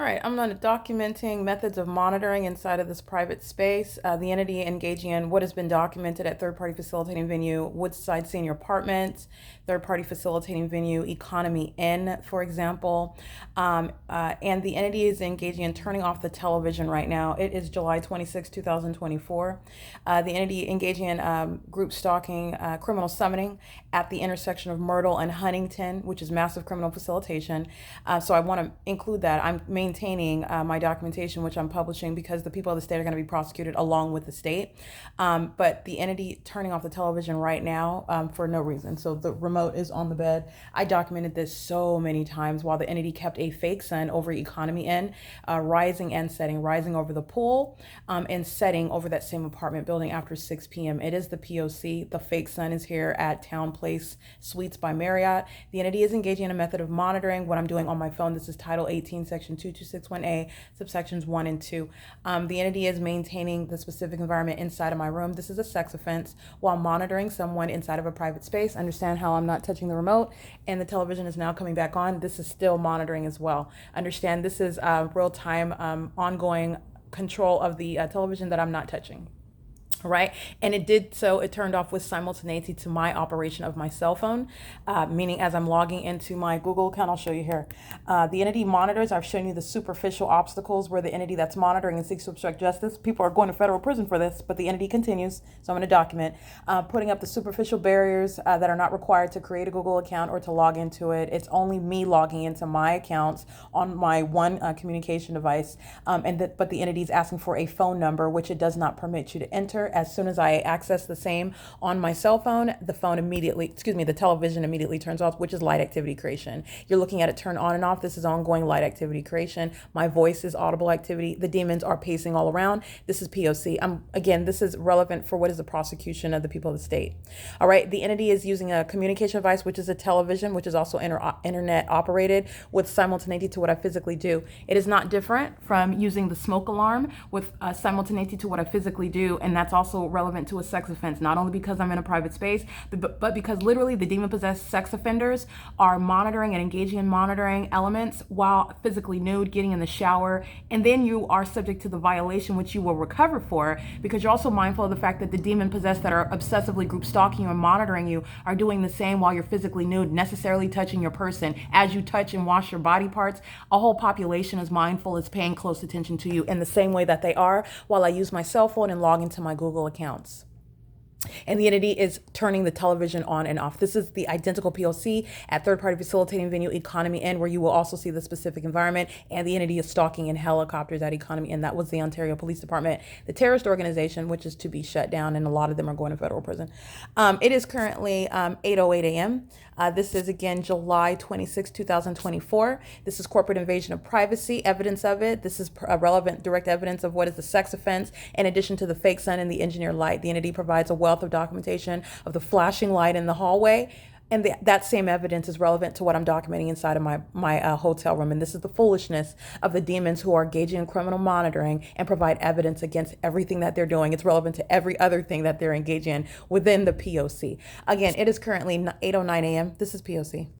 All right, I'm on documenting methods of monitoring inside of this private space. The entity engaging in what has been documented at third-party facilitating venue, Woodside Senior Apartments, third-party facilitating venue, Economy Inn, for example. And the entity is engaging in turning off the television right now. It is July 26, 2024. The entity engaging in group stalking, criminal summoning at the intersection of Myrtle and Huntington, which is massive criminal facilitation. So I want to include that. I'm maintaining my documentation, which I'm publishing because the people of the state are going to be prosecuted along with the state. But the entity turning off the television right now for no reason. So the remote is on the bed. I documented this so many times while the entity kept a fake sun over Economy Inn, rising and setting, rising over the pool and setting over that same apartment building after 6 p.m. It is the P.O.C. The fake sun is here at TOWNEPLACE Suites by Marriott. The entity is engaging in a method of monitoring what I'm doing on my phone. This is Title 18, Section 2261A, subsections 1 and 2. The entity is maintaining the specific environment inside of my room. This is a sex offense while monitoring someone inside of a private space. Understand how I'm not touching the remote and the television is now coming back on. This is still monitoring as well. Understand this is real-time ongoing control of the television that I'm not touching. Right. And it did so, it turned off with simultaneity to my operation of my cell phone, meaning as I'm logging into my Google account, I'll show you here. The entity monitors, I've shown you the superficial obstacles where the entity that's monitoring and seeks to obstruct justice. People are going to federal prison for this, but the entity continues. So I'm going to document putting up the superficial barriers that are not required to create a Google account or to log into it. It's only me logging into my accounts on my one communication device. But the entity is asking for a phone number, which it does not permit you to enter. As soon as I access the same on my cell phone, the television immediately turns off, which is light activity creation. You're looking at it turn on and off. This is ongoing light activity creation. My voice is audible activity. The demons are pacing all around. This is P.O.C. Again, this is relevant for what is the prosecution of the people of the state. All right. The entity is using a communication device, which is a television, which is also internet operated with simultaneity to what I physically do. It is not different from using the smoke alarm with simultaneity to what I physically do. And that's also relevant to a sex offense, not only because I'm in a private space, but because literally the demon-possessed sex offenders are monitoring and engaging in monitoring elements while physically nude, getting in the shower, and then you are subject to the violation, which you will recover for, because you're also mindful of the fact that the demon-possessed that are obsessively group stalking you and monitoring you are doing the same while you're physically nude, necessarily touching your person. As you touch and wash your body parts, a whole population is mindful, is paying close attention to you in the same way that they are while I use my cell phone and log into my Google accounts. And the entity is turning the television on and off. This is the identical P.O.C. at third-party facilitating venue Economy Inn, where you will also see the specific environment, and the entity is stalking in helicopters at Economy Inn. That was the Ontario Police Department, the terrorist organization, which is to be shut down, and a lot of them are going to federal prison. It is currently 8:08 a.m. This is, again, July 26, 2024. This is corporate invasion of privacy, evidence of it. This is relevant direct evidence of what is the sex offense, in addition to the fake sun and the engineered light. The entity provides a wealth of documentation of the flashing light in the hallway. And that same evidence is relevant to what I'm documenting inside of my hotel room. And this is the foolishness of the demons who are engaging in criminal monitoring and provide evidence against everything that they're doing. It's relevant to every other thing that they're engaging in within the P.O.C. Again, it is currently 8:09 a.m. This is P.O.C.